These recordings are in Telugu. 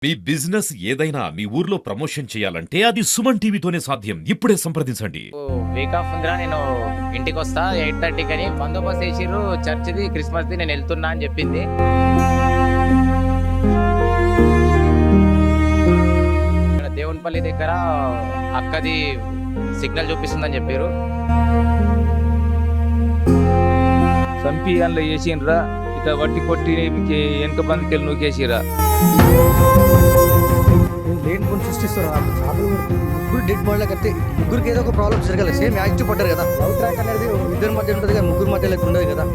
మీ బిజినెస్ ఏదైనా మీ ఊర్లో ప్రమోషన్ చేయాలంటే అది సుమన్ టీవీతోనే సాధ్యం. ఇప్పుడే సంప్రదించండి. వీక్ ఆఫ్ ఉందిరా, నేను ఇంటికి వస్తా 8:30 అని బందోబస్తు చేసిర్రు. చర్చిది క్రిస్మస్ది నేను వెళ్తున్నా అని చెప్పింది. ఇక్కడ దేవునిపల్లి దగ్గర అక్కది సిగ్నల్ చూపిస్తుందని చెప్పారు. సంపి అందులో వేసిండ్రా, ఇక వట్టి కొట్టి వెనక బందికెళ్ళి నూకేసిరా. లేని కొని సృష్టిస్తారు. ముగ్గురు డెడ్ బాడీ కడితే ముగ్గురికి ఏదో ఒక ప్రాబ్లం జరగాలి. సేమ్ యాక్టివ్ పడ్డారు కదా. లవ్ ట్రాక్ అనేది ఇద్దరి మధ్య ఉంటుంది కదా, ముగ్గురు మధ్య లెక్క ఉండదు కదా.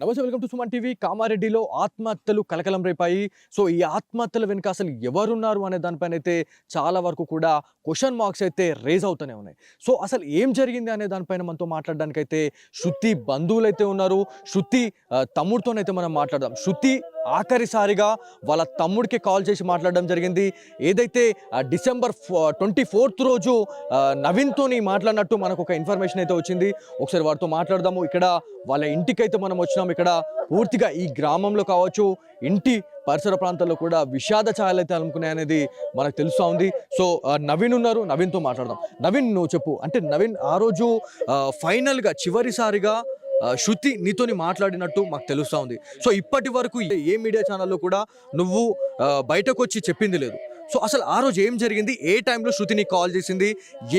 నమస్తే, వెల్కమ్ టు సుమన్ టీవీ. కామారెడ్డిలో ఆత్మహత్యలు కలకలం రేపాయి. సో ఈ ఆత్మహత్యల వెనుక అసలు ఎవరున్నారు అనే దానిపైన అయితే చాలా వరకు కూడా క్వశ్చన్ మార్క్స్ అయితే రేజ్ అవుతూనే ఉన్నాయి. సో అసలు ఏం జరిగింది అనే దానిపైన మనతో మాట్లాడడానికి అయితే శృతి బంధువులు అయితే ఉన్నారు. శృతి తమ్ముడితోనైతే మనం మాట్లాడదాం. శృతి ఆఖరిసారిగా వాళ్ళ తమ్ముడికి కాల్ చేసి మాట్లాడడం జరిగింది. ఏదైతే డిసెంబర్ 24th రోజు నవీన్తోని మాట్లాడినట్టు మనకు ఒక ఇన్ఫర్మేషన్ అయితే వచ్చింది. ఒకసారి వారితో మాట్లాడదాము. ఇక్కడ వాళ్ళ ఇంటికైతే మనం వచ్చినాం. ఇక్కడ పూర్తిగా ఈ గ్రామంలో కావచ్చు, ఇంటి పరిసర ప్రాంతాల్లో కూడా విషాద ఛాయలు అయితే అలుముకున్నాయి అనేది మనకు తెలుస్తూ ఉంది. సో నవీన్ ఉన్నారు, నవీన్తో మాట్లాడదాం. నవీన్, నువ్వు చెప్పు. అంటే నవీన్, ఆ రోజు ఫైనల్గా చివరిసారిగా శృతి నీతోని మాట్లాడినట్టు మాకు తెలుస్తూ ఉంది. సో ఇప్పటి వరకు ఏ మీడియా ఛానల్లో కూడా నువ్వు బయటకు వచ్చి చెప్పింది లేదు. సో అసలు ఆ రోజు ఏం జరిగింది? ఏ టైంలో శృతి నీకు కాల్ చేసింది?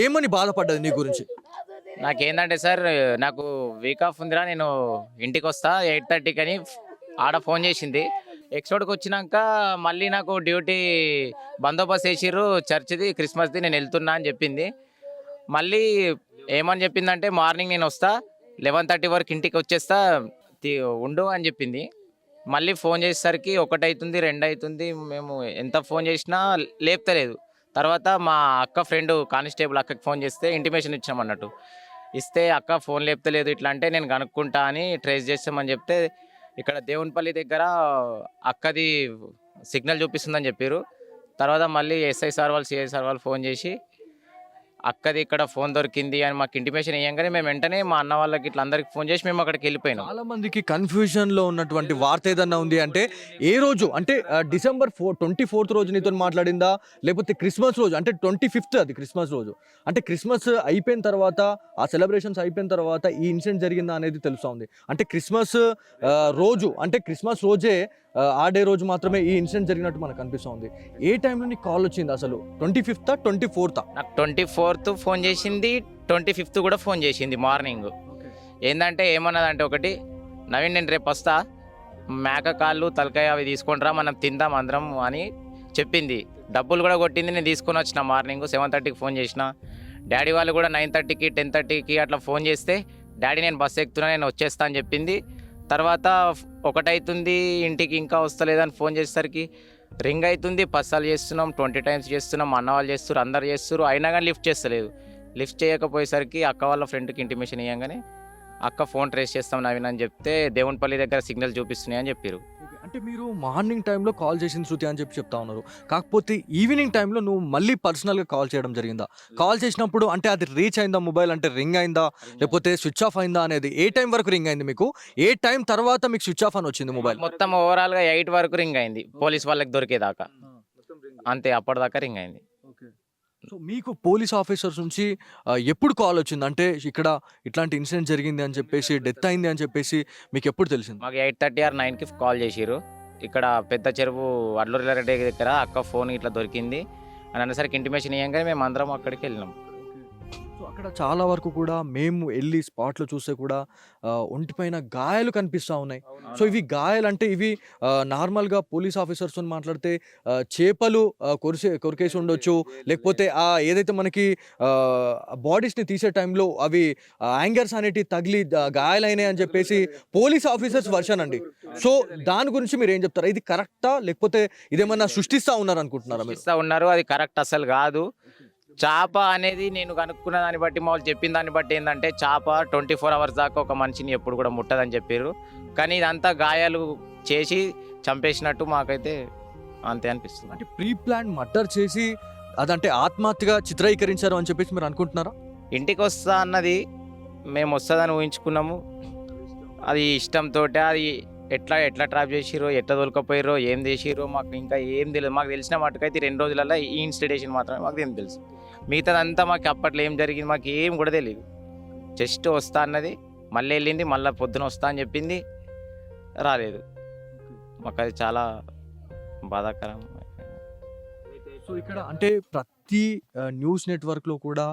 ఏమని బాధపడ్డది నీ గురించి? నాకేందంటే సార్, నాకు వీక్ ఆఫ్ ఉందిరా, నేను ఇంటికి వస్తా 8:30 అని ఆడ ఫోన్ చేసింది. ఎక్స్పోర్ట్కి వచ్చినాక మళ్ళీ నాకు డ్యూటీ బందోబస్తు చేసిర్రు. చర్చిది క్రిస్మస్ది నేను వెళ్తున్నా అని చెప్పింది. మళ్ళీ ఏమని చెప్పిందంటే మార్నింగ్ నేను వస్తా 11:30 వరకు ఇంటికి వచ్చేస్తా, ఉండు అని చెప్పింది. మళ్ళీ ఫోన్ చేసేసరికి 1 అవుతుంది, 2 అవుతుంది. మేము ఎంత ఫోన్ చేసినా లేపుతలేదు. తర్వాత మా అక్క ఫ్రెండ్ కానిస్టేబుల్ అక్కకి ఫోన్ చేస్తే ఇంటిమేషన్ ఇచ్చామన్నట్టు. ఇస్తే అక్క ఫోన్ లేపుతలేదు, ఇట్లా అంటే నేను కనుక్కుంటా అని ట్రేస్ చేస్తామని చెప్తే ఇక్కడ దేవునిపల్లి దగ్గర అక్కది సిగ్నల్ చూపిస్తుందని చెప్పారు. తర్వాత మళ్ళీ ఎస్ఐ సార్ వాళ్ళు, సిఐ సార్ వాళ్ళు ఫోన్ చేసి అక్కది ఇక్కడ ఫోన్ దొరికింది అని మాకు ఇంటిమేషన్ ఇవ్వగానే మేము వెంటనే మా అన్న వాళ్ళకి ఇట్లా అందరికి ఫోన్ చేసి మేము అక్కడికి వెళ్ళిపోయినాం. చాలా మందికి కన్ఫ్యూజన్ లో ఉన్నటువంటి వార్త ఏదన్నా ఉంది అంటే, ఏ రోజు అంటే డిసెంబర్ 24th రోజు నీతో మాట్లాడిందా, లేకపోతే క్రిస్మస్ రోజు అంటే 25th, అది క్రిస్మస్ రోజు అంటే క్రిస్మస్ అయిపోయిన తర్వాత, ఆ సెలబ్రేషన్స్ అయిపోయిన తర్వాత ఈ ఇన్సిడెంట్ జరిగిందా అనేది తెలుస్తూ ఉంది. అంటే క్రిస్మస్ రోజు అంటే క్రిస్మస్ రోజే ఆ డే రోజు మాత్రమే ఈ ఇన్సిడెంట్ జరిగినట్టు మనకు అనిపిస్తూ ఉంది. ఏ టైంలో నీకు కాల్ వచ్చింది అసలు? 25th, 24th? నాకు 24th ఫోన్ చేసింది, 25th కూడా ఫోన్ చేసింది మార్నింగ్. ఏంటంటే ఏమన్నదంటే, ఒకటి నవీన్ నేను రేపు వస్తా, మేక కాళ్ళు తలకాయ అవి తీసుకుంటారా, మనం తిందాం అందరం అని చెప్పింది. డబ్బులు కూడా కొట్టింది, నేను తీసుకొని వచ్చిన. మార్నింగ్ 7:30కి ఫోన్ చేసిన. డాడీ వాళ్ళు కూడా 9:30కి 10:30కి అట్లా ఫోన్ చేస్తే, డాడీ నేను బస్సు ఎక్కుతున్నా, నేను వచ్చేస్తా అని చెప్పింది. తర్వాత 1 అవుతుంది, ఇంటికి ఇంకా వస్తలేదని ఫోన్ చేసేసరికి రింగ్ అవుతుంది. 10 సార్లు చేస్తున్నాం, 20 times చేస్తున్నాం, అన్న వాళ్ళు చేస్తారు, అందరు చేస్తారు, అయినా కానీ లిఫ్ట్ చేస్తలేదు. లిఫ్ట్ చేయకపోయేసరికి అక్క వాళ్ళ ఫ్రెండ్కి ఇంటిమేషన్ ఇవ్వగానే అక్క ఫోన్ ట్రేస్ చేస్తాం నవీన్ అని చెప్తే దేవునిపల్లి దగ్గర సిగ్నల్ చూపిస్తున్నాయి అని చెప్పారు. అంటే మీరు మార్నింగ్ టైంలో కాల్ చేసింది శృతి అని చెప్తా ఉన్నారు. కాకపోతే ఈవినింగ్ టైంలో నువ్వు మళ్ళీ పర్సనల్గా కాల్ చేయడం జరిగిందా? కాల్ చేసినప్పుడు అంటే అది రీచ్ అయిందా మొబైల్? అంటే రింగ్ అయిందా, లేకపోతే స్విచ్ ఆఫ్ అయిందా అనేది ఏ టైం వరకు రింగ్ అయింది మీకు? ఏ టైం తర్వాత మీకు స్విచ్ ఆఫ్ అని వచ్చింది మొబైల్? మొత్తం ఓవరాల్గా 8 వరకు రింగ్ అయింది, పోలీస్ వాళ్ళకి దొరికేదాకా. అంతే, అప్పటిదాకా రింగ్ అయింది. సో మీకు పోలీస్ ఆఫీసర్స్ నుంచి ఎప్పుడు కాల్ వచ్చింది? అంటే ఇక్కడ ఇట్లాంటి ఇన్సిడెంట్ జరిగింది అని చెప్పేసి, డెత్ అయింది అని చెప్పేసి మీకు ఎప్పుడు తెలిసింది? మాకు 8:30 or 9కి కాల్ చేసిరు. ఇక్కడ పెద్ద చెరువు అడ్లూరి రెడ్డి దగ్గర అక్క ఫోన్ ఇట్లా దొరికింది అని అనేసరికి ఇంటిమేషన్ ఇవ్వగానే మేము అందరం అక్కడికి వెళ్ళినాం. సో అక్కడ చాలా వరకు కూడా మేము వెళ్ళి స్పాట్లో చూస్తే కూడా ఒంటిపైన గాయాలు కనిపిస్తూ ఉన్నాయి. సో ఇవి గాయాలు అంటే ఇవి నార్మల్గా పోలీస్ ఆఫీసర్స్తో మాట్లాడితే చేపలు కొరికేసి ఉండొచ్చు, లేకపోతే ఏదైతే మనకి బాడీస్ని తీసే టైంలో అవి యాంగర్స్ అనేటివి తగిలి గాయాలైనాయి అని చెప్పేసి పోలీస్ ఆఫీసర్స్ వర్షన్ అండి. సో దాని గురించి మీరు ఏం చెప్తారా? ఇది కరెక్టా, లేకపోతే ఇదేమన్నా సృష్టిస్తూ ఉన్నారు అనుకుంటున్నారా? ఉన్నారు, అది కరెక్ట్ అసలు కాదు. చేప అనేది నేను కనుక్కున్న దాన్ని బట్టి మా వాళ్ళు చెప్పిన దాన్ని బట్టి ఏంటంటే చేప 24 అవర్స్ దాకా ఒక మనిషిని ఎప్పుడు కూడా ముట్టదని చెప్పారు. కానీ ఇదంతా గాయాలు చేసి చంపేసినట్టు మాకైతే అంతే అనిపిస్తుంది. అంటే ప్రీ ప్లాన్ మర్డర్ చేసి అదంటే ఆత్మహత్యగా చిత్రీకరించారు అని చెప్పేసి మీరు అనుకుంటున్నారా? ఇంటికి వస్తా అన్నది మేము వస్తుందని ఊహించుకున్నాము. అది ఇష్టంతో అది ఎట్లా ట్రాప్ చేసిరో, ఎట్లా దొరకపోయారో, ఏం చేసిరో మాకు ఇంకా ఏం తెలియదు. మాకు తెలిసిన మటుకైతే 2 రోజులలో ఈ ఇన్స్టిట్యూషన్ మాత్రమే మాకు ఏం తెలుసు. మిగతాదంతా మాకు అప్పట్లో ఏం జరిగింది మాకు ఏం కూడా తెలియదు. జస్ట్ వస్తా అన్నది, మళ్ళీ వెళ్ళింది, మళ్ళీ పొద్దున వస్తా అని చెప్పింది, రాలేదు. మాకు అది చాలా బాధాకరం. సో ఇక్కడ అంటే ప్రతి న్యూస్ నెట్వర్క్లో కూడా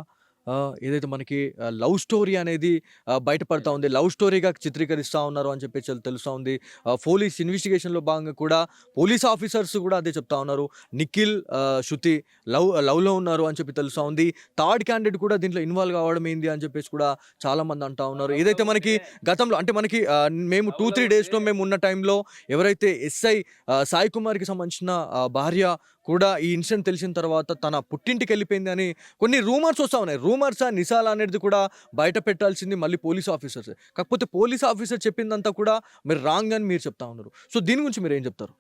ఏదైతే మనకి లవ్ స్టోరీ అనేది బయటపడతా ఉంది, లవ్ స్టోరీగా చిత్రీకరిస్తూ ఉన్నారు అని చెప్పేసి తెలుస్తూ ఉంది. పోలీస్ ఇన్వెస్టిగేషన్లో భాగంగా కూడా పోలీస్ ఆఫీసర్స్ కూడా అదే చెప్తా ఉన్నారు. నిఖిల్ శృతి లవ్లో ఉన్నారు అని చెప్పి తెలుస్తూ ఉంది. థర్డ్ క్యాండిడేట్ కూడా దీంట్లో ఇన్వాల్వ్ కావడం ఏంది అని చెప్పేసి కూడా చాలామంది అంటూ ఉన్నారు. ఏదైతే మనకి గతంలో అంటే మనకి మేము 2-3 డేస్లో మేము ఉన్న టైంలో ఎవరైతే ఎస్ఐ సాయి కుమార్కి సంబంధించిన భార్య కూడా ఈ ఇన్సిడెంట్ తెలిసిన తర్వాత తన పుట్టింటికి వెళ్ళిపోయింది అని కొన్ని రూమర్స్ వస్తూ ఉన్నాయి. రూమర్స్ నిజాలు అనేది కూడా బయట పెట్టాల్సింది మళ్ళీ పోలీస్ ఆఫీసర్స్. కాకపోతే పోలీస్ ఆఫీసర్ చెప్పిందంతా కూడా మీరు రాంగ్ అని మీరు చెప్తా ఉన్నారు. సో దీని గురించి మీరు ఏం చెప్తారు?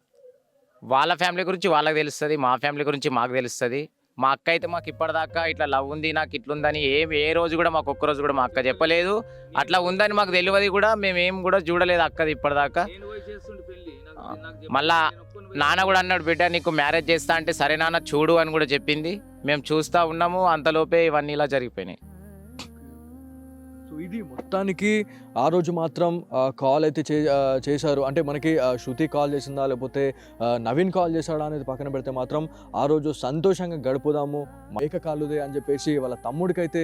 వాళ్ళ ఫ్యామిలీ గురించి వాళ్ళకి తెలుస్తుంది, మా ఫ్యామిలీ గురించి మాకు తెలుస్తుంది. మా అక్క అయితే మాకు ఇప్పటిదాకా ఇట్లా లవ్ ఉంది, నాకు ఇట్లుందని ఏ రోజు కూడా మాకు ఒక్కరోజు కూడా మా అక్క చెప్పలేదు. అట్లా ఉందని మాకు తెలియదు కూడా, మేమేం కూడా చూడలేదు అక్కది ఇప్పటిదాకా. మళ్ళా నాన్న కూడా అన్నాడు, బిడ్డ నీకు మ్యారేజ్ చేస్తా అంటే సరే నాన్న చూడు అని కూడా చెప్పింది. మేము చూస్తూ ఉన్నాము, అంతలోపే ఇవన్నీ ఇలా జరిగిపోయినాయి. సో ఇది మొత్తానికి ఆ రోజు మాత్రం కాల్ అయితే చేశారు. అంటే మనకి శృతి కాల్ చేసిందా లేకపోతే నవీన్ కాల్ చేశాడా అనేది పక్కన పెడితే మాత్రం ఆ రోజు సంతోషంగా గడుపుదాము ఏకకాలుదే అని చెప్పేసి వాళ్ళ తమ్ముడికైతే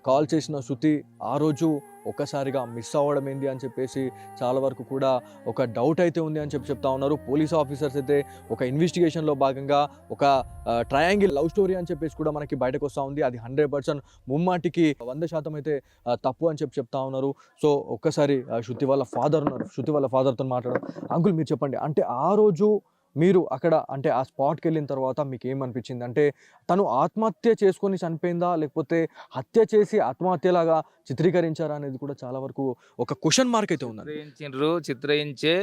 కాల్ చేసిన శృతి ఆ రోజు ఒక్కసారిగా మిస్ అవ్వడం ఏంది అని చెప్పేసి చాలా వరకు కూడా ఒక డౌట్ అయితే ఉంది అని చెప్తా ఉన్నారు. పోలీస్ ఆఫీసర్స్ అయితే ఒక ఇన్వెస్టిగేషన్లో భాగంగా ఒక ట్రయాంగిల్ లవ్ స్టోరీ అని చెప్పేసి కూడా మనకి బయటకు వస్తూ ఉంది. అది 100% ముమ్మాటికి 100% అయితే తప్పు అని చెప్తా ఉన్నారు. సో ఒక్కసారి శృతి వాళ్ళ ఫాదర్ ఉన్నారు, శృతి వాళ్ళ ఫాదర్తో మాట్లాడడం. అంకుల్ మీరు చెప్పండి, అంటే ఆ రోజు మీరు అక్కడ అంటే ఆ స్పాట్కి వెళ్ళిన తర్వాత మీకు ఏమనిపించింది? అంటే తను ఆత్మహత్య చేసుకొని చనిపోయిందా లేకపోతే హత్య చేసి ఆత్మహత్యలాగా చిత్రీకరించారా అనేది కూడా చాలా వరకు ఒక క్వశ్చన్ మార్క్ అయితే ఉంది. చిత్రహించే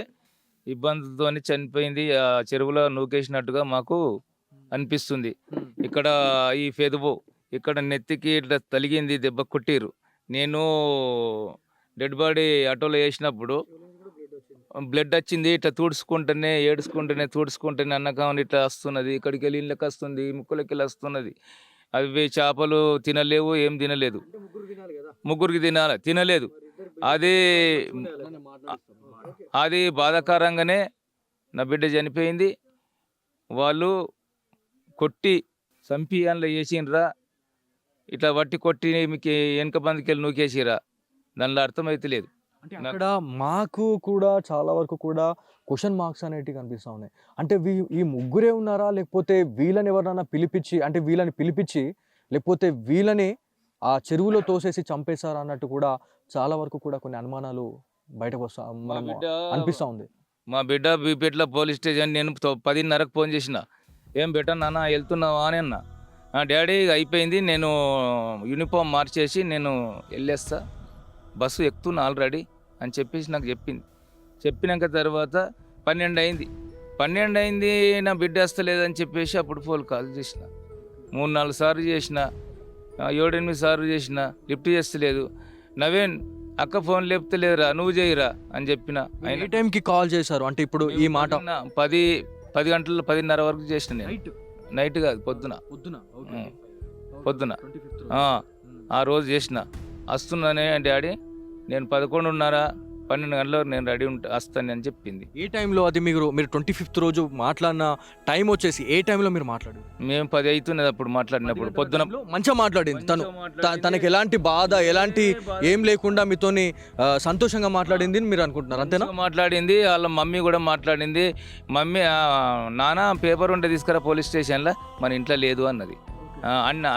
ఇబ్బందులతో చనిపోయింది, చెరువులో నూకేసినట్టుగా మాకు అనిపిస్తుంది. ఇక్కడ ఈ ఫెదువు ఇక్కడ నెత్తికి ఇట్లా తలిగింది, దెబ్బ కొట్టిరు. నేను డెడ్ బాడీ ఆటోలో వేసినప్పుడు బ్లడ్ వచ్చింది, ఇట్లా తుడుచుకుంటేనే తుడుచుకుంటేనే అన్నకం ఇట్లా వస్తున్నది, ఇక్కడికి వెళ్ళి ఇళ్ళకి వస్తుంది, ముక్కులకి వెళ్ళి వస్తున్నది. అవి చేపలు తినలేవు, ఏం తినలేదు. ముగ్గురికి తినలేదు. అది బాధాకరంగానే నా బిడ్డ చనిపోయింది. వాళ్ళు కొట్టి చంపి అందులో వేసిండ్రా, ఇట్లా వట్టి కొట్టి మీకు వెనక బందికి వెళ్ళి నూకేసిరా, దానిలో అర్థమైతే లేదు. అంటే అక్కడ మాకు కూడా చాలా వరకు కూడా క్వశ్చన్ మార్క్స్ అనేటివి కనిపిస్తూ ఉన్నాయి. అంటే ఈ ముగ్గురే ఉన్నారా లేకపోతే వీళ్ళని ఎవరైనా పిలిపించి లేకపోతే వీళ్ళని ఆ చెరువులో తోసేసి చంపేశారా అన్నట్టు కూడా చాలా వరకు కూడా కొన్ని అనుమానాలు బయటకు అనిపిస్తూ ఉంది. మా బిడ్డ బీపేట్ల పోలీస్ స్టేషన్ నేను 10:30కు ఫోన్ చేసిన, ఏం బిడ్డ నాన్న వెళ్తున్నావా అని అన్న. డాడీ అయిపోయింది, నేను యూనిఫామ్ మార్చేసి నేను వెళ్ళేస్తా, బస్సు ఎక్కుతున్నా ఆల్రెడీ అని చెప్పేసి నాకు చెప్పింది. చెప్పినాక తర్వాత 12 అయింది, నా బిడ్డ వస్తలేదని చెప్పేసి అప్పుడు ఫోన్ కాల్ చేసిన. 3-4 సార్లు చేసిన, 7-8 సార్లు చేసిన, లిఫ్ట్ చేస్తలేదు. నవీన్ అక్క ఫోన్ లేపుతలేదురా, నువ్వు చేయరా అని చెప్పిన. ఏ టైంకి కాల్ చేశారు? అంటే ఇప్పుడు ఈ మాట 10 గంటల 10:30 వరకు చేసిన నేను. నైట్ కాదు, పొద్దున ఆ రోజు చేసిన. వస్తున్నానే డాడీ, నేను 11:30-12 గంటలకు నేను రెడీ వస్తాను అని చెప్పింది. ఏ టైంలో అది మీరు 25th రోజు మాట్లాడిన టైం వచ్చేసి ఏ టైంలో మీరు మాట్లాడారు? మేము 10 అవుతున్నది అప్పుడు మాట్లాడినప్పుడు. పొద్దున మంచిగా మాట్లాడింది తనకి ఎలాంటి బాధ ఎలాంటి ఏం లేకుండా మీతోని సంతోషంగా మాట్లాడింది మీరు అనుకుంటున్నారు అంతేనా? మాట్లాడింది, వాళ్ళ మమ్మీ కూడా మాట్లాడింది. మమ్మీ నాన్న పేపర్ ఉంటే తీసుకురా పోలీస్ స్టేషన్లో, మన ఇంట్లో లేదు అన్నది.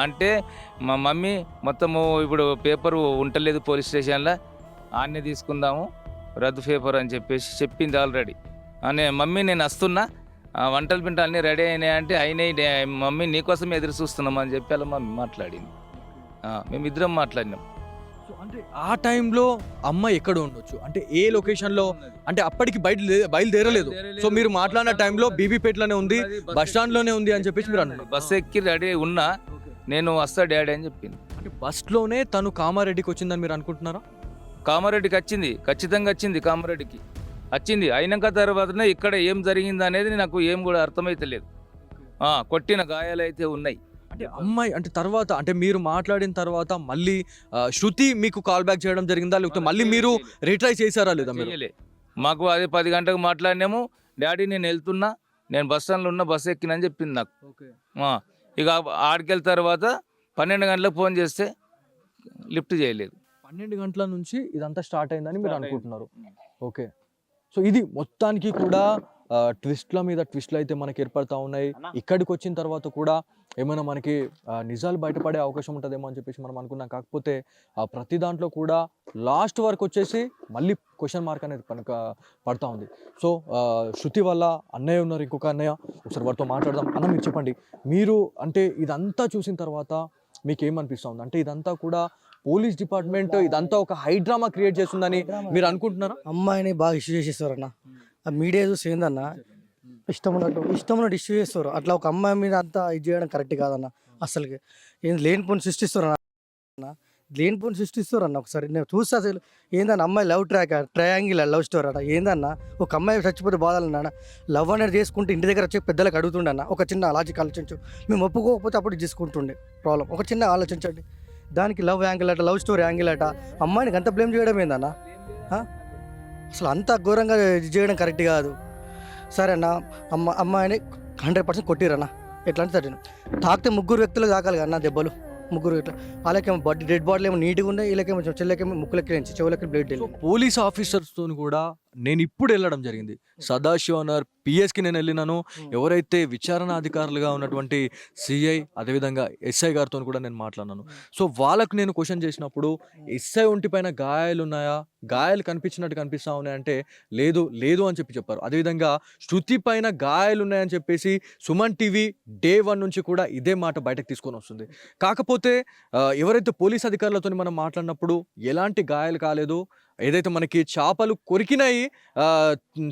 అంటే మా మమ్మీ మొత్తము ఇప్పుడు పేపరు ఉంటలేదు పోలీస్ స్టేషన్లో, ఆన్నే తీసుకుందాము రద్దు పేపర్ అని చెప్పేసి చెప్పింది ఆల్రెడీ. మమ్మీ నేను వస్తున్నా, వంటలు పింట అన్నీ రెడీ అయినాయి అంటే అయినాయి మమ్మీ నీకోసం ఎదురు చూస్తున్నాం అని చెప్పి అలా మమ్మీ మాట్లాడింది. మేమిద్దరం మాట్లాడినాం. సో అంటే ఆ టైంలో అమ్మ ఎక్కడ ఉండొచ్చు, అంటే ఏ లొకేషన్లో, అంటే అప్పటికి బయలుదేరలేదు. సో మీరు మాట్లాడిన టైంలో బీబీపేటలోనే ఉంది, బస్ స్టాండ్లోనే ఉంది అని చెప్పేసి మీరు అన్నారు. బస్సు ఎక్కి రెడీ ఉన్నా నేను వస్తా డాడీ అని చెప్పింది. అంటే బస్లోనే తను కామారెడ్డికి వచ్చిందని మీరు అనుకుంటున్నారా? కామారెడ్డికి వచ్చింది, ఖచ్చితంగా వచ్చింది, కామారెడ్డికి వచ్చింది. అయినాక తర్వాతనే ఇక్కడ ఏం జరిగింది అనేది నాకు ఏం కూడా అర్థమైతే లేదు. కొట్టిన గాయాలు అయితే ఉన్నాయి. అంటే అమ్మాయి అంటే తర్వాత అంటే మీరు మాట్లాడిన తర్వాత మళ్ళీ శృతి మీకు కాల్ బ్యాక్ చేయడం జరిగిందా, లేకపోతే మళ్ళీ మీరు రీట్రై చేశారా లేదా? మీరు చేయలే. మాకు అదే 10 గంటలకు మాట్లాడినాము. డాడీ నేను వెళ్తున్నా, నేను బస్ స్టాండ్లో ఉన్న, బస్సు ఎక్కినని చెప్పింది నాకు. ఇక ఆడికెళ్ళిన తర్వాత 12 గంటలకు ఫోన్ చేస్తే లిఫ్ట్ చేయలేదు. 12 గంటల నుంచి ఇదంతా స్టార్ట్ అయిందని మీరు అనుకుంటున్నారు. ఓకే. సో ఇది మొత్తానికి కూడా ట్విస్ట్ల మీద ట్విస్ట్లు అయితే మనకి ఏర్పడతా ఉన్నాయి. ఇక్కడికి వచ్చిన తర్వాత కూడా ఏమైనా మనకి నిజాలు బయటపడే అవకాశం ఉంటుందేమో అని చెప్పేసి మనం అనుకున్నాం. కాకపోతే ప్రతి దాంట్లో కూడా లాస్ట్ వరకు వచ్చేసి మళ్ళీ క్వశ్చన్ మార్క్ అనేది పడతా ఉంది. సో శృతి వల్ల అన్నయ్య ఉన్నారు, ఇంకొక అన్నయ్య, ఒకసారి వారితో మాట్లాడదాం. అన్న మీరు చెప్పండి, మీరు అంటే ఇదంతా చూసిన తర్వాత మీకు ఏమనిపిస్తూ ఉంది? అంటే ఇదంతా కూడా పోలీస్ డిపార్ట్మెంట్ ఇదంతా ఒక హైడ్రామా క్రియేట్ చేస్తుందని మీరు అనుకుంటున్నారా? అమ్మాయిని బాగా ఇష్యూ చేసేస్తారన్న, ఆ మీడియా చూసి ఏందన్న ఇష్టం ఉన్నట్టు ఇష్యూ చేస్తారు. అట్లా ఒక అమ్మాయి మీద అంతా ఇది చేయడం కరెక్ట్ కాదన్న. అసలుకి ఏం లేనిపోని సృష్టిస్తారు అన్న. ఒకసారి నేను చూస్తే అసలు ఏందన్న అమ్మాయి లవ్ ట్రయాంగిల్ లవ్ స్టోరీ అట. ఏందన్న ఒక అమ్మాయి చచ్చిపోతే బాధాలన్నా లవ్ అనేది చేసుకుంటే ఇంటి దగ్గర వచ్చి పెద్దలకు అడుగుతుండన్న. ఒక చిన్న లాజిక్ ఆలోచించు, మేము ఒప్పుకోకపోతే అప్పుడు చేసుకుంటుండే ప్రాబ్లం. ఒక చిన్న ఆలోచించండి, దానికి లవ్ యాంగిల్ అట, లవ్ స్టోరీ యాంగిల్ అట. అమ్మాయిని అంత బ్లేమ్ చేయడం ఏందన్న? అసలు అంత ఘోరంగా చేయడం కరెక్ట్ కాదు. సరే అన్న, అమ్మాయిని 100% కొట్టిరన్న. ఎట్లా అంటే సరే తాకితే 3 వ్యక్తులు తాకాలి కదా అన్న దెబ్బలు, 3 ఇట్లా. వాళ్ళకేమో డెడ్ బాడీలు ఏమో నీట్గా ఉన్నాయి, వీళ్ళకేమో చెల్లెకేమో ముక్కులకి నుంచి చెవులకి బ్లడ్ వెళ్ళి. పోలీస్ ఆఫీసర్స్తో కూడా నేను ఇప్పుడు వెళ్ళడం జరిగింది. సదాశివనర్ పిఎస్కి నేను వెళ్ళినాను. ఎవరైతే విచారణ అధికారులుగా ఉన్నటువంటి సిఐ అదేవిధంగా ఎస్ఐ గారితో కూడా నేను మాట్లాడినాను. సో వాళ్ళకు నేను క్వశ్చన్ చేసినప్పుడు ఎస్ఐ ఒంటిపైన గాయాలు ఉన్నాయా, గాయాలు కనిపించినట్టు కనిపిస్తూ ఉన్నాయంటే లేదు అని చెప్పారు. అదేవిధంగా శృతి పైన గాయాలు ఉన్నాయని చెప్పేసి సుమన్ టీవీ డే 1 నుంచి కూడా ఇదే మాట బయటకు తీసుకొని వస్తుంది. కాకపోతే ఎవరైతే పోలీస్ అధికారులతో మనం మాట్లాడినప్పుడు ఎలాంటి గాయాలు కాలేదు, ఏదైతే మనకి చేపలు కొరికినాయి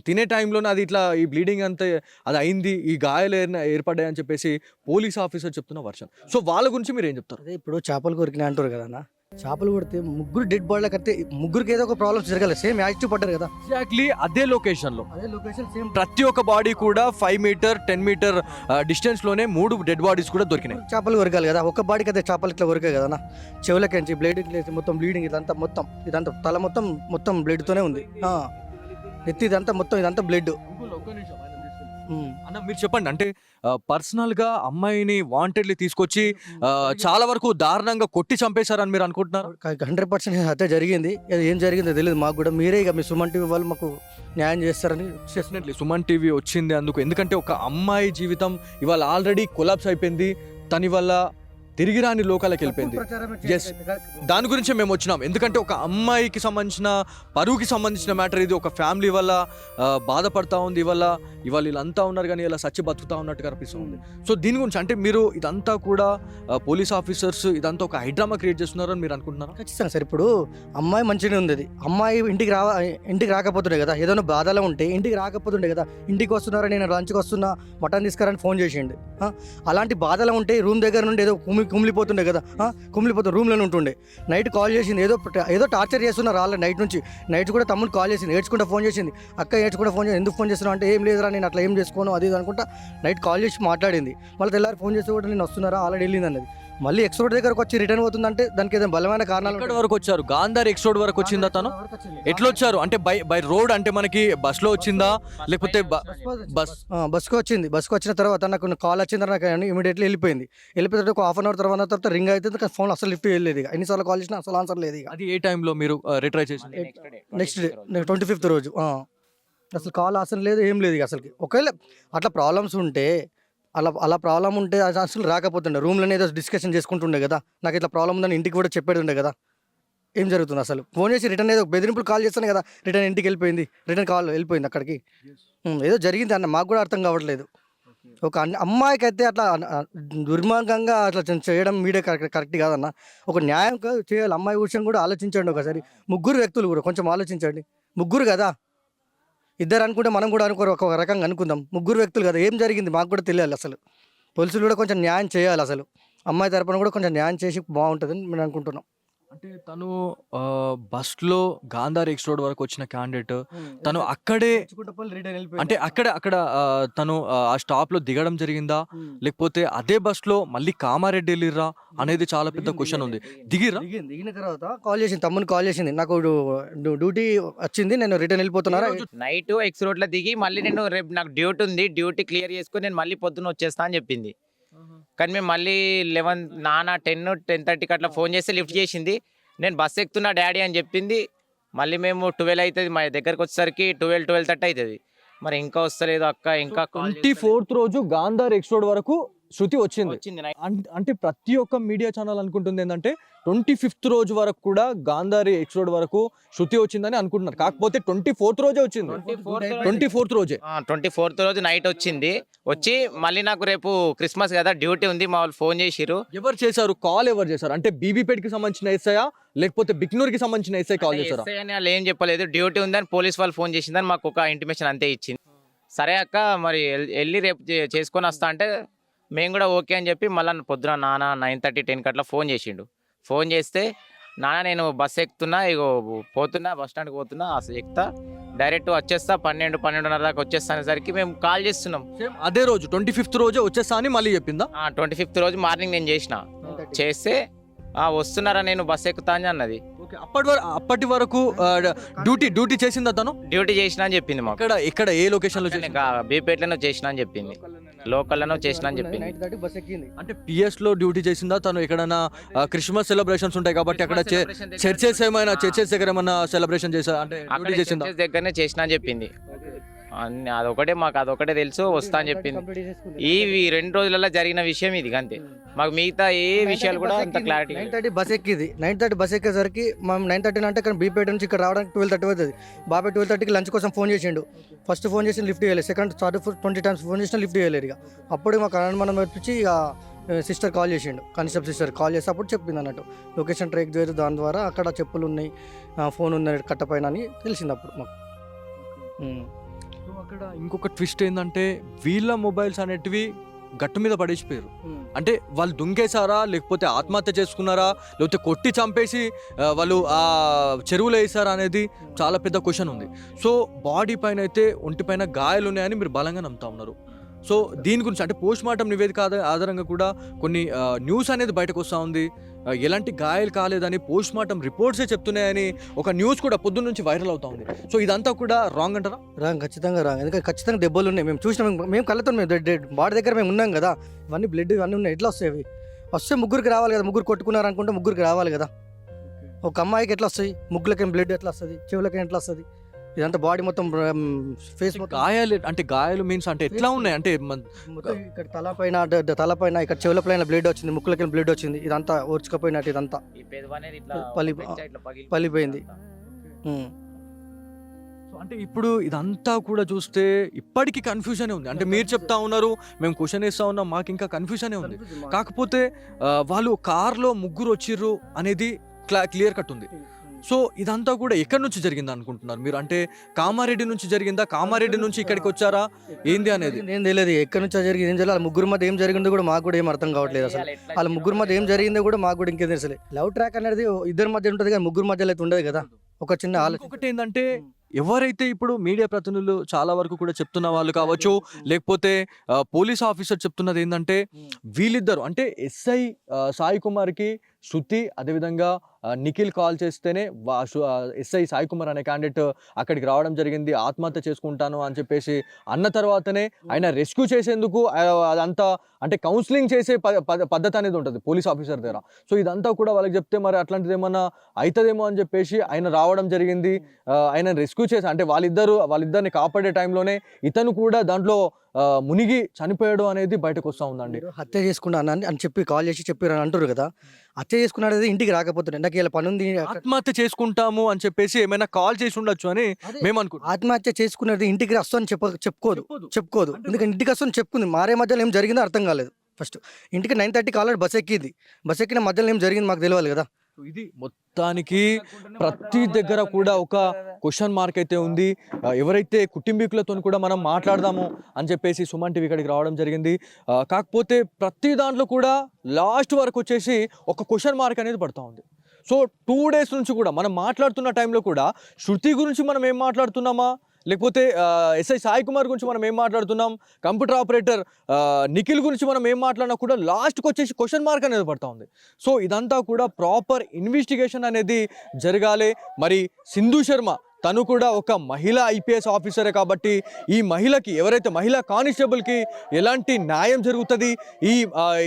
తినే టైంలోనే అది ఇట్లా ఈ బ్లీడింగ్ అంతా అది అయింది, ఈ గాయాలు ఏర్పడ్డాయి అని చెప్పేసి పోలీస్ ఆఫీసర్ చెప్తున్న వర్షన్. సో వాళ్ళ గురించి మీరు ఏం చెప్తారు? అదే ఇప్పుడు చేపలు కొరికినాయి అంటారు కదా అన్న. చేపలు కొడితే 3 డెడ్ బాడీలకు అయితే 3కి ఏదో ఒక ప్రాబ్లమ్స్ జరగాలి. సేమ్ యాక్టివ్ పడ్డారు కదా, ఎగ్జాక్ట్లీ అదే లొకేషన్లో సేమ్ ప్రతి ఒక్క బాడీ కూడా 5 మీటర్ 10 మీటర్ డిస్టెన్స్లోనే 3 డెడ్ బాడీస్ కూడా దొరికినాయి. చేపలు కొరకాలి కదా, ఒక బాడీకి అయితే చేపలు ఇట్లా కొరికాయి కదా. చెవులకి నుంచి బ్లేడింగ్ మొత్తం బ్లీడింగ్, ఇదంతా తల మొత్తం బ్లడ్తోనే ఉంది. నెత్తి ఇదంతా బ్లడ్. అన్న మీరు చెప్పండి, అంటే పర్సనల్గా అమ్మాయిని వాంటెడ్లీ తీసుకొచ్చి చాలా వరకు దారుణంగా కొట్టి చంపేశారని మీరు అనుకుంటున్నారు? 100% హత్య జరిగింది. ఏం జరిగిందో తెలియదు మాకు కూడా. మీరే ఇక మీ సుమన్ టీవీ వాళ్ళు మాకు న్యాయం చేస్తారని డెఫినెట్లీ సుమన్ టీవీ వచ్చింది అందుకు. ఎందుకంటే ఒక అమ్మాయి జీవితం ఇవాళ ఆల్రెడీ కొలాప్స్ అయిపోయింది, తని వల్ల తిరిగి రాని లోకాలకు వెళ్ళిపోయింది. ఎస్, దాని గురించి మేము వచ్చినాం. ఎందుకంటే ఒక అమ్మాయికి సంబంధించిన పరువుకి సంబంధించిన మ్యాటర్ ఇది. ఒక ఫ్యామిలీ వల్ల బాధపడతా ఉంది, ఇవాళ వీళ్ళంతా ఉన్నారు కానీ ఇలా సచ్చి బతుకుతా ఉన్నట్టుగా అనిపిస్తుంది. సో దీని గురించి అంటే మీరు ఇదంతా కూడా పోలీస్ ఆఫీసర్స్ ఇదంతా ఒక హైడ్రామా క్రియేట్ చేస్తున్నారని మీరు అనుకుంటున్నారా? ఖచ్చితంగా సార్. ఇప్పుడు అమ్మాయి మంచిగానే ఉంది, అమ్మాయి ఇంటికి రాకపోతుండే కదా, ఏదైనా బాధలో ఉంటే ఇంటికి రాకపోతుండే కదా. ఇంటికి వస్తున్నారా, నేను లంచ్కి వస్తున్నా, మటన్ తీసుకురాని ఫోన్ చేసిండు. అలాంటి బాధలో ఉంటే రూమ్ దగ్గర నుండి ఏదో కుమిలిపోతుండే కదా, కుమిలిపోతుంది రూమ్లోనే ఉంటుండే. నైట్ కాల్ చేసింది, ఏదో టార్చర్ చేస్తున్నారు వాళ్ళ నైట్ కూడా తమ్ముడు కాల్ చేసింది, ఏడ్చుకుంటా ఫోన్ చేసింది. అక్క ఏడ్చుకుంటా ఫోన్ చేసి ఎందుకు ఫోన్ చేస్తున్నావు అంటే ఏం లేదురా నేను అట్లా ఏం చేసుకోను అది అనుకుంటా నైట్ కాల్ చేసి మాట్లాడింది. మళ్ళీ తెల్లారి ఫోన్ చేసి కూడా నేను వస్తున్నారా ఆల్రెడీ వెళ్ళింది అన్నది. మళ్ళీ ఎక్స్రోడ్ దగ్గరకు వచ్చి రిటర్న్ అవుతుందంటే దానికి ఏదైనా బలమైన కారణాలు. ఎక్కడి వరకు వచ్చారు? గాంధార్ ఎక్స్రోడ్ వరకు వచ్చిందా తను? ఎట్లా వచ్చారు? అంటే బై రోడ్ అంటే మనకి బస్లో వచ్చిందా లేకపోతే బస్కి వచ్చింది? బస్కి వచ్చిన తర్వాత నాకు కాల్ వచ్చింది, నాకు ఇమీడియట్లీ వెళ్ళిపోయింది. వెళ్ళిపోతే ఒక 1/2 అవర్ తర్వాత రింగ్ అయితే ఫోన్ అసలు లిఫ్ట్ చేయలేదు. ఇక ఎన్నిసార్లు కాల్ చేసినా అసలు ఆన్సర్ లేదు. అది ఏ టైంలో మీరు రిట్రై చేసింది? నెక్స్ట్ డే 25th రోజు అసలు కాల్ అసలు లేదు, ఏం లేదు. ఇక అసలుకి ఒకవేళ అట్లా ప్రాబ్లమ్స్ ఉంటే అలా ప్రాబ్లం ఉంటే అసలు రాకపోతుండే, రూమ్లోనే ఏదో డిస్కషన్ చేసుకుంటుండే కదా. నాకు ఇట్లా ప్రాబ్లం ఉందని ఇంటికి కూడా చెప్పేది ఉండే కదా. ఏం జరుగుతుంది అసలు? ఫోన్ చేసి రిటర్న్ ఏదో బెదిరింపులు కాల్ చేస్తాను కదా, రిటర్న్ ఇంటికి వెళ్ళిపోయింది, రిటర్న్ కాల్ వెళ్ళిపోయింది అక్కడికి. ఏదో జరిగింది అన్న, మాకు కూడా అర్థం కావట్లేదు. ఒక అమ్మాయికి అయితే అట్లా దుర్మార్గంగా అట్లా చేయడం మీడియా కరెక్ట్ కాదన్న. ఒక న్యాయం చేయాలి, అమ్మాయి విషయం కూడా ఆలోచించండి ఒకసారి. ముగ్గురు వ్యక్తులు కూడా కొంచెం ఆలోచించండి. ముగ్గురు కదా, ఇద్దరు అనుకుంటే మనం కూడా ఒక రకంగా అనుకుందాం. ముగ్గురు వ్యక్తులు కదా, ఏం జరిగింది మాకు కూడా తెలియాలి అసలు. పోలీసులు కూడా కొంచెం న్యాయం చేయాలి అసలు. అమ్మాయి తరపున కూడా కొంచెం న్యాయం చేసి బాగుంటుందని మేము అనుకుంటున్నాం. అంటే తను బస్లో గాంధార్ ఎక్స్ రోడ్ వరకు వచ్చిన క్యాండిడేట్, తను అక్కడే అంటే అక్కడ తను ఆ స్టాప్లో దిగడం జరిగిందా, లేకపోతే అదే బస్లో మళ్ళీ కామారెడ్డి వెళ్ళిర్రా అనేది చాలా పెద్ద క్వశ్చన్ ఉంది. దిగిన తర్వాత కాల్ చేసింది, తమ్ముని కాల్ చేసింది, నాకు డ్యూటీ వచ్చింది, నేను రిటర్న్ వెళ్ళిపోతున్నారా. నైట్ ఎక్స్ రోడ్లో దిగి మళ్ళీ నేను రేపు నాకు డ్యూటీ ఉంది, డ్యూటీ క్లియర్ చేసుకొని నేను మళ్ళీ పొద్దున్న వచ్చేస్తా అని చెప్పింది. కానీ మేము మళ్ళీ 10:30కి అట్లా ఫోన్ చేస్తే లిఫ్ట్ చేసింది. నేను బస్ ఎక్కుతున్నా డాడీ అని చెప్పింది. మళ్ళీ మేము 12 అవుతుంది, మా దగ్గరకు వచ్చేసరికి 12:30 అవుతుంది. మరి ఇంకా వస్తలేదు అక్క, ఇంకా 24th రోజు గాంధార్ ఎక్స్ రోడ్ వరకు శృతి వచ్చింది. వచ్చింది. అంటే ప్రతి ఒక్క మీడియా ఛానల్ అనుకుంటుంది ఏంటంటే 25th రోజు వరకు కూడా గాంధారి ఎక్స్ రోడ్ వరకు శృతి వచ్చిందని అనుకుంటున్నారు. కాకపోతే 24th రోజే వచ్చింది. 24th రోజే 24th రోజు నైట్ వచ్చింది. వచ్చి మళ్ళీ నాకు రేపు క్రిస్మస్ కదా డ్యూటీ ఉంది, మా వాళ్ళు ఫోన్ చేసిరు. ఎవరు చేశారు కాల్? ఎవరు చేశారు అంటే బీబీపేట్కి సంబంధించిన ఎస్ఐయా లేకపోతే బిక్నూర్కి సంబంధించిన ఎస్ఐ కాల్ చేశారా? అని వాళ్ళు ఏం చెప్పలేదు, డ్యూటీ ఉందని పోలీస్ వాళ్ళు ఫోన్ చేసిందని మాకు ఒక ఇంటిమేషన్ అంతే ఇచ్చింది. సరే అక్క మరి వెళ్ళి రేపు చేసుకొని వస్తా అంటే మేము కూడా ఓకే అని చెప్పి మళ్ళీ పొద్దున నాన్న 9:30, 10 అట్లా ఫోన్ చేసిండు. ఫోన్ చేస్తే నాన్న నేను బస్ ఎక్కుతున్నా, ఇగో పోతున్నా, బస్ స్టాండ్కి పోతున్నా, అసలు ఎక్కుతా డైరెక్ట్ వచ్చేస్తా, 12:30 దాకా వచ్చేస్తా అనేసరికి మేము కాల్ చేస్తున్నాం. అదే రోజు 25th రోజే వచ్చేస్తా అని మళ్ళీ చెప్పిందా? 25th రోజు మార్నింగ్ నేను చేస్తే వస్తున్నారా నేను బస్ ఎక్కుతా అని అన్నది. అప్పటి వరకు డ్యూటీ చేసిందా తను? డ్యూటీ చేసినా అని చెప్పింది మాకు. ఇక్కడ ఏ లొకేషన్ లో? బీపేట్లోనే చేసినా అని చెప్పింది, లోకల్లోనే చేసినా అని చెప్పింది. అంటే పిఎస్ లో డ్యూటీ చేసిందా తను? ఎక్కడైనా క్రిస్మస్ సెలబ్రేషన్స్ ఉంటాయి కాబట్టి అక్కడ చర్చెస్ దగ్గర ఏమైనా సెలబ్రేషన్ చేసా అంటే డ్యూటీ చేసిందా? దగ్గరనే చేసినా అని చెప్పింది. అదొకటే మాకు అదొకటే తెలుసు, వస్తా అని చెప్పింది. ఈ 2 రోజులలో జరిగిన విషయం ఇది అంతే, మాకు మిగతా ఏ విషయాలు కూడా అంత క్లారిటీ. 9:30 బస్ ఎక్కింది. 9:30 బస్ ఎక్కేసరికి మనం 9:30 అంటే ఇక్కడ బీపేట నుంచి ఇక్కడ రావడానికి 12:30 అవుతుంది. బాబాయ్ 12:30కి లంచ్ కోసం ఫోన్ చేసిండు. ఫస్ట్ ఫోన్ చేసి లిఫ్ట్ చేయలేదు, సెకండ్ 20 టైమ్స్ ఫోన్ చేసినా లిఫ్ట్ చేయలేరు. ఇక అప్పుడు మాకు అనుమానం వచ్చి ఇక సిస్టర్ కాల్ చేసిండు, కానిస్టేబుల్ సిస్టర్ కాల్ చేసి అప్పుడు చెప్పింది అన్నట్టు లొకేషన్ ట్రేక్ చేయదు, దాని ద్వారా అక్కడ చెప్పులు ఉన్నాయి, ఫోన్ ఉంది కట్టపైన అని తెలిసింది అప్పుడు మాకు. అక్కడ ఇంకొక ట్విస్ట్ ఏంటంటే వీళ్ళ మొబైల్స్ అనేటివి గట్టు మీద పడేసిపోయారు. అంటే వాళ్ళు దుంకేశారా, లేకపోతే ఆత్మహత్య చేసుకున్నారా, లేకపోతే కొట్టి చంపేసి వాళ్ళు ఆ చెరువులో వేసారా అనేది చాలా పెద్ద క్వశ్చన్ ఉంది. సో బాడీ పైన అయితే ఒంటిపైన గాయాలు ఉన్నాయని మీరు బలంగా నమ్ముతా ఉన్నారు. సో దీని గురించి అంటే పోస్ట్ మార్టం నివేదిక ఆధారంగా కూడా కొన్ని న్యూస్ అనేది బయటకు వస్తూ ఉంది. ఎలాంటి గాయాలు కాలేదని పోస్ట్ మార్టం రిపోర్ట్సే చెప్తున్నాయని ఒక న్యూస్ కూడా పొద్దున్న నుంచి వైరల్ అవుతా ఉంది. సో ఇదంతా కూడా రాంగ్ అంటారా? రాంగ్, ఖచ్చితంగా రాంగ్. ఎందుకంటే ఖచ్చితంగా దెబ్బలు ఉన్నాయి, మేము చూసినాం, మేము కళ్ళతో మేము బాడీ దగ్గర మేము ఉన్నాం కదా, ఇవన్నీ బ్లడ్ ఇవన్నీ ఉన్నాయి. ఎట్లా వస్తాయి? అవి వస్తే ముగ్గురికి రావాలి కదా, ముగ్గురు కొట్టుకున్నారు అనుకుంటే ముగ్గురికి రావాలి కదా. ఒక అమ్మాయికి ఎట్లా వస్తాయి? ముగ్గులకేం బ్లడ్ ఎట్లా వస్తుంది? చెవులకేం ఎట్లా వస్తుంది? ఇదంతా బాడీ మొత్తం ఫేస్ మొత్తం గాయాలు. అంటే గాయాలు మీన్స్ అంటే ఎట్లా ఉన్నాయి? అంటే ఇక్కడ తలపైన ఇక్కడ చెవుల పైన బ్లడ్ వచ్చింది, ముక్కులకి బ్లడ్ వచ్చింది, ఇదంతా ఓర్చుకపోయినట్టు ఇదంతా పలిపోయింది. అంటే ఇప్పుడు ఇదంతా కూడా చూస్తే ఇప్పటికీ కన్ఫ్యూజనే ఉంది. అంటే మీరు చెప్తా ఉన్నారు, మేము క్వశ్చన్ వేస్తా ఉన్నాం, మాకు ఇంకా కన్ఫ్యూజనే ఉంది. కాకపోతే వాళ్ళు కార్లో ముగ్గురు వచ్చిర్రు అనేది క్లియర్ కట్ ఉంది. సో ఇదంతా కూడా ఎక్కడి నుంచి జరిగింది అనుకుంటున్నారు మీరు? అంటే కామారెడ్డి నుంచి జరిగిందా, కామారెడ్డి నుంచి ఇక్కడికి వచ్చారా, ఏంది అనేది ఏం తెలియదు. ఎక్కడి నుంచి జరిగింది ఏం తెలియదు. వాళ్ళ ముగ్గురు మధ్య ఏం జరిగిందో కూడా మాకు కూడా ఏం అర్థం కావట్లేదు అసలు. వాళ్ళ ముగ్గురు మధ్య ఏం జరిగిందో కూడా మాకు కూడా ఇంకేం తెలుసు. లవ్ ట్రాక్ అనేది ఇద్దరి మధ్య ఉంటుంది కానీ ముగ్గురు మధ్యలో అయితే ఉండదు కదా. ఒక చిన్న ఆలోచన. ఒకటి ఏంటంటే ఎవరైతే ఇప్పుడు మీడియా ప్రతినిధులు చాలా వరకు కూడా చెప్తున్న వాళ్ళు కావచ్చు, లేకపోతే పోలీస్ ఆఫీసర్ చెప్తున్నది ఏంటంటే వీళ్ళిద్దరు అంటే ఎస్ఐ సాయి కుమార్కి శృతి, అదేవిధంగా నిఖిల్ కాల్ చేస్తేనే ఎస్ఐ సాయి కుమార్ అనే క్యాండిడేట్ అక్కడికి రావడం జరిగింది, ఆత్మహత్య చేసుకుంటాను అని చెప్పేసి అన్న తర్వాతనే ఆయన రెస్క్యూ చేసేందుకు అదంతా అంటే కౌన్సిలింగ్ చేసే పద్ధతి అనేది ఉంటుంది పోలీస్ ఆఫీసర్ దగ్గర. సో ఇదంతా కూడా వాళ్ళకి చెప్తే మరి అట్లాంటిది ఏమన్నా అవుతుందేమో అని చెప్పేసి ఆయన రావడం జరిగింది. ఆయన రెస్క్యూ చేసి అంటే వాళ్ళిద్దరిని కాపాడే టైంలోనే ఇతను కూడా దాంట్లో మునిగి చనిపోయాడు అనేది బయటకు వస్తూ ఉందండి. హత్య చేసుకున్నాను అని చెప్పి కాల్ చేసి చెప్పారు అని అంటారు కదా. హత్య చేసుకున్నాడు ఇంటికి రాకపోతున్నాడు. నాకు ఇలా పని ఉంది ఆత్మహత్య చేసుకుంటాము అని చెప్పేసి ఏమైనా కాల్ చేసి ఉండొచ్చు అని మేము అనుకుంటాం. ఆత్మహత్య చేసుకున్నది ఇంటికి వస్తాను చెప్పుకోదు ఎందుకంటే ఇంటికి వస్తాను చెప్పుకుంది మారే మధ్యలో ఏం జరిగిందో అర్థం కాలేదు. ఫస్ట్ ఇంటికి 9:30కి ఆల్రెడీ బస్ ఎక్కిన మధ్యలో ఏం జరిగింది మాకు తెలియాలి కదా. ఇది మొత్తానికి ప్రతి దగ్గర కూడా ఒక క్వశ్చన్ మార్క్ అయితే ఉంది. ఎవరైతే కుటుంబీకులతో కూడా మనం మాట్లాడదాము అని చెప్పేసి సుమన్ టీవీ ఇక్కడికి రావడం జరిగింది. కాకపోతే ప్రతి దాంట్లో కూడా లాస్ట్ వరకు వచ్చేసి ఒక క్వశ్చన్ మార్క్ అనేది పడుతూ ఉంది. సో 2 days నుంచి కూడా మనం మాట్లాడుతున్న టైంలో కూడా శృతి గురించి మనం ఏం మాట్లాడుతున్నామా, లేకపోతే ఎస్ఐ సాయి కుమార్ గురించి మనం ఏం మాట్లాడుతున్నాం, కంప్యూటర్ ఆపరేటర్ నిఖిల్ గురించి మనం ఏం మాట్లాడినా కూడా లాస్ట్కి వచ్చేసి క్వశ్చన్ మార్క్ అనేది పడుతూ ఉంది. సో ఇదంతా కూడా ప్రాపర్ ఇన్వెస్టిగేషన్ అనేది జరగాలి. మరి సింధు శర్మ తను కూడా ఒక మహిళా ఐపీఎస్ ఆఫీసరే కాబట్టి ఈ మహిళకి, ఎవరైతే మహిళా కానిస్టేబుల్కి ఎలాంటి న్యాయం జరుగుతుంది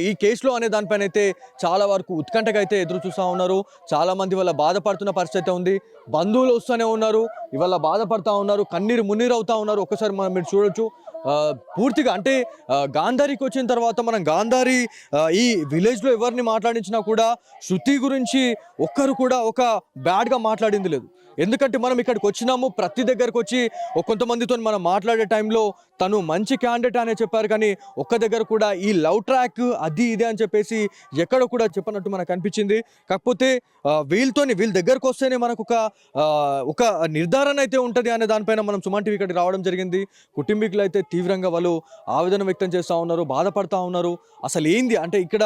ఈ కేసులో అనే దానిపైన అయితే చాలా వరకు ఉత్కంఠగా అయితే ఎదురు చూస్తూ ఉన్నారు. చాలామంది వాళ్ళ బాధపడుతున్న పరిస్థితి ఉంది. బంధువులు వస్తూనే ఉన్నారు, ఇవాళ బాధపడుతూ ఉన్నారు, కన్నీరు మున్నీరు అవుతూ ఉన్నారు. ఒక్కసారి మీరు చూడొచ్చు పూర్తిగా. అంటే గాంధారికి వచ్చిన తర్వాత మనం గాంధారి ఈ విలేజ్లో ఎవరిని మాట్లాడించినా కూడా శృతి గురించి ఒక్కరు కూడా ఒక బ్యాడ్గా మాట్లాడింది లేదు. ఎందుకంటే మనం ఇక్కడికి వచ్చినాము, ప్రతి దగ్గరకు వచ్చి కొంతమందితో మనం మాట్లాడే టైంలో తను మంచి క్యాండిడేట్ అనే చెప్పారు, కానీ ఒక్క దగ్గర కూడా ఈ లవ్ ట్రాక్ అది ఇదే అని చెప్పేసి ఎక్కడ కూడా చెప్పనట్టు మనకు అనిపించింది. కాకపోతే వీళ్ళ దగ్గరకు వస్తేనే మనకు ఒక నిర్ధారణ అయితే ఉంటుంది అనే దానిపైన మనం సుమన్ టీవీ ఇక్కడికి రావడం జరిగింది. కుటుంబీకులు అయితే తీవ్రంగా వాళ్ళు ఆవేదన వ్యక్తం చేస్తూ ఉన్నారు, బాధపడతా ఉన్నారు. అసలు ఏంది అంటే ఇక్కడ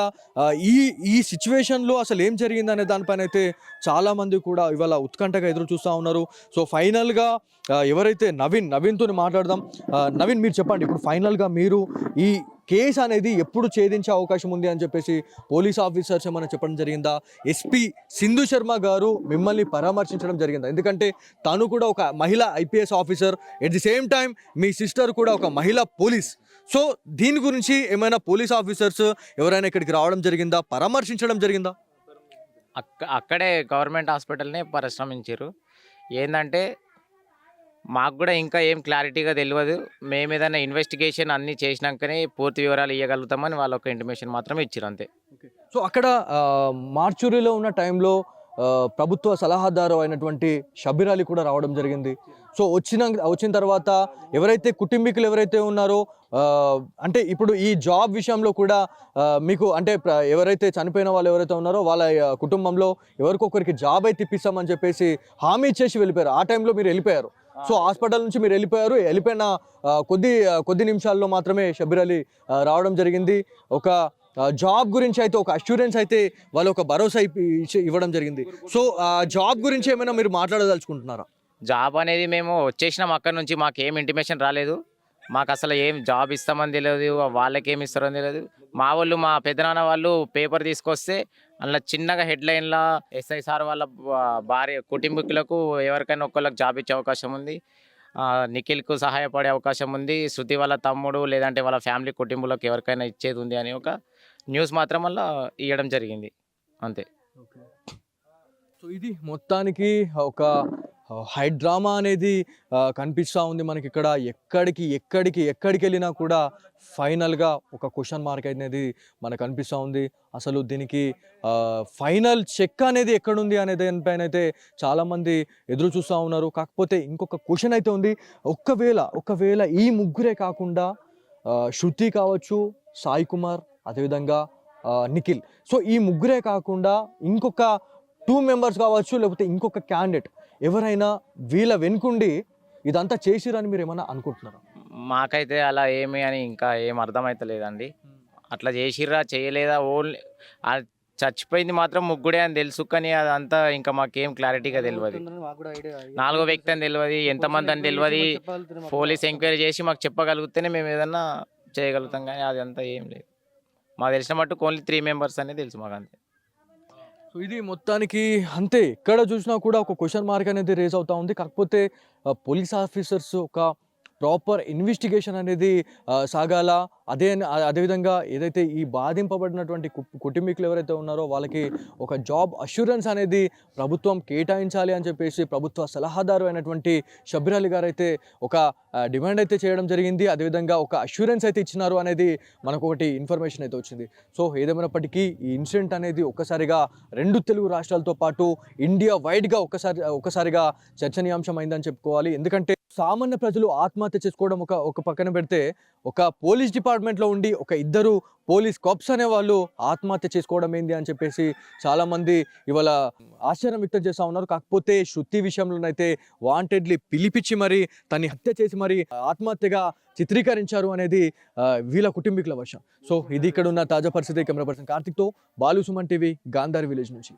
ఈ సిచ్యువేషన్లో అసలు ఏం జరిగింది అనే దానిపైన అయితే చాలామంది కూడా ఇవాళ ఉత్కంఠగా ఎదురు చూస్తూ ఉన్నారు. సో ఫైనల్గా ఎవరైతే నవీన్తో మాట్లాడదాం. నవీన్, మీరు చెప్పండి, ఇప్పుడు ఫైనల్గా మీరు ఈ కేసు అనేది ఎప్పుడు ఛేదించే అవకాశం ఉంది అని చెప్పేసి పోలీస్ ఆఫీసర్స్ ఏమైనా చెప్పడం జరిగిందా? ఎస్పీ సింధు శర్మ గారు మిమ్మల్ని పరామర్శించడం జరిగిందా? ఎందుకంటే తను కూడా ఒక మహిళా IPS officer, at the same time me sister కూడా ఒక మహిళా పోలీస్. సో దీని గురించి ఏమైనా పోలీస్ ఆఫీసర్స్ ఎవరైనా ఇక్కడికి రావడం జరిగిందా, పరామర్శించడం జరిగిందా? అక్కడే గవర్నమెంట్ హాస్పిటల్ని పరిశ్రమించారు. ఏంటంటే మాకు కూడా ఇంకా ఏం క్లారిటీగా తెలియదు. మేము ఏదైనా ఇన్వెస్టిగేషన్ అన్నీ చేసినాకనే పూర్తి వివరాలు ఇవ్వగలుగుతామని వాళ్ళు ఒక ఇంటిమేషన్ మాత్రమే ఇచ్చారు, అంతే. సో అక్కడ మార్చురీలో ఉన్న టైంలో ప్రభుత్వ సలహాదారు అయినటువంటి షబీర్ అలీ కూడా రావడం జరిగింది. సో వచ్చిన తర్వాత ఎవరైతే కుటుంబీకులు ఎవరైతే ఉన్నారో, అంటే ఇప్పుడు ఈ జాబ్ విషయంలో కూడా మీకు అంటే ఎవరైతే చనిపోయిన వాళ్ళు ఎవరైతే ఉన్నారో వాళ్ళ కుటుంబంలో ఎవరికొకరికి జాబ్ అయితే ఇప్పిస్తామని చెప్పేసి హామీ ఇచ్చేసి వెళ్ళిపోయారు. ఆ టైంలో మీరు వెళ్ళిపోయారు. సో హాస్పిటల్ నుంచి మీరు వెళ్ళిపోయిన కొద్ది నిమిషాల్లో మాత్రమే షబీర్ అలీ రావడం జరిగింది. ఒక జాబ్ గురించి అయితే ఒక అష్యూరెన్స్ అయితే వాళ్ళు ఒక భరోసా ఇవ్వడం జరిగింది. సో ఆ జాబ్ గురించి ఏమైనా మీరు మాట్లాడదలుచుకుంటున్నారా? జాబ్ అనేది మేము వచ్చేసినాం అక్కడ నుంచి, మాకేం ఇంటిమేషన్ రాలేదు. మాకు అసలు ఏం జాబ్ ఇస్తామని తెలియదు, వాళ్ళకి ఏమి ఇస్తారని తెలియదు. మా పెద్దనాన్న వాళ్ళు పేపర్ తీసుకొస్తే అందులో చిన్నగా హెడ్లైన్లో ఎస్ఐ సార్ వాళ్ళ భార్య కుటుంబీకులకు ఎవరికైనా ఒక్కళ్ళకి జాబ్ ఇచ్చే అవకాశం ఉంది, నిఖిల్కు సహాయపడే అవకాశం ఉంది, శృతి వాళ్ళ తమ్ముడు లేదంటే వాళ్ళ ఫ్యామిలీ కుటుంబంలోకి ఎవరికైనా ఇచ్చేది ఉంది అని ఒక న్యూస్ మాత్రం వల్ల ఇవ్వడం జరిగింది, అంతే. సో ఇది మొత్తానికి ఒక హై డ్రామా అనేది కనిపిస్తూ ఉంది మనకి ఇక్కడ. ఎక్కడికి వెళ్ళినా కూడా ఫైనల్గా ఒక క్వశ్చన్ మార్క్ అనేది మనకు కనిపిస్తూ ఉంది. అసలు దీనికి ఫైనల్ చెక్ అనేది ఎక్కడుంది అనే దానిపైన అయితే చాలామంది ఎదురు చూస్తూ ఉన్నారు. కాకపోతే ఇంకొక క్వశ్చన్ అయితే ఉంది. ఒకవేళ ఈ ముగ్గురే కాకుండా శృతి కావచ్చు, సాయి కుమార్, అదేవిధంగా నిఖిల్, సో ఈ ముగ్గురే కాకుండా ఇంకొక 2 members కావచ్చు, లేకపోతే ఇంకొక క్యాండిడేట్ ఎవరైనా వీళ్ళ వెనుకుండి ఇదంతా చేసిరని మీరు ఏమన్నా అనుకుంటున్నారా? మాకైతే అలా ఏమి అని ఇంకా ఏం అర్థమవుతలేదండి. అట్లా చేసిర్రా చేయలేదా, ఓన్లీ చచ్చిపోయింది మాత్రం ముగ్గుడే అని తెలుసు, కానీ అదంతా ఇంకా మాకేం క్లారిటీగా తెలియదు. 4వ వ్యక్తి అని తెలియదు, ఎంతమంది అని తెలియదు. పోలీస్ ఎంక్వైరీ చేసి మాకు చెప్పగలిగితేనే మేము ఏదన్నా చేయగలుగుతాం, కానీ అదంతా ఏం లేదు. మాకు తెలిసిన మట్టుకు ఓన్లీ 3 members అనేది తెలుసు మాకు, అంతే. సో ఇది మొత్తానికి అంతే. ఎక్కడ చూసినా కూడా ఒక క్వశ్చన్ మార్క్ అనేది రేజ్ అవుతూ ఉంది. కాకపోతే పోలీస్ ఆఫీసర్స్ ఒక ప్రాపర్ ఇన్వెస్టిగేషన్ అనేది సాగాల. అదేవిధంగా ఏదైతే ఈ బాధింపబడినటువంటి కుటుంబీకులు ఎవరైతే ఉన్నారో వాళ్ళకి ఒక జాబ్ అష్యూరెన్స్ అనేది ప్రభుత్వం కేటాయించాలి అని చెప్పేసి ప్రభుత్వ సలహాదారు అయినటువంటి షబ్బీర్ అలీ గారు అయితే ఒక డిమాండ్ అయితే చేయడం జరిగింది. అదేవిధంగా ఒక అష్యూరెన్స్ అయితే ఇచ్చినారు అనేది మనకు ఒకటి ఇన్ఫర్మేషన్ అయితే వచ్చింది. సో ఏదేమైనప్పటికీ ఈ ఇన్సిడెంట్ అనేది ఒక్కసారిగా 2 తెలుగు రాష్ట్రాలతో పాటు ఇండియా వైడ్గా ఒక్కసారిగా చర్చనీయాంశం అయిందని చెప్పుకోవాలి. ఎందుకంటే సామాన్య ప్రజలు ఆత్మహత్య చేసుకోవడం ఒక పక్కన పెడితే, ఒక పోలీస్ డిపార్ట్మెంట్లో ఉండి ఒక 2 పోలీస్ కాప్స్ అనే వాళ్ళు ఆత్మహత్య చేసుకోవడం ఏంది అని చెప్పేసి చాలామంది ఇవాళ ఆశ్చర్యం వ్యక్తం చేస్తూ ఉన్నారు. కాకపోతే శృతి విషయంలోనైతే వాంటెడ్లీ పిలిపించి మరి తన్ని హత్య చేసి మరి ఆత్మహత్యగా చిత్రీకరించారు అనేది వీళ్ళ కుటుంబీకుల వర్షం. సో ఇది ఇక్కడ ఉన్న తాజా పరిస్థితి. కెమెరా పర్సన్ కార్తిక్తో బాలు, సుమన్ టీవీ, గాంధార్ విలేజ్ నుంచి.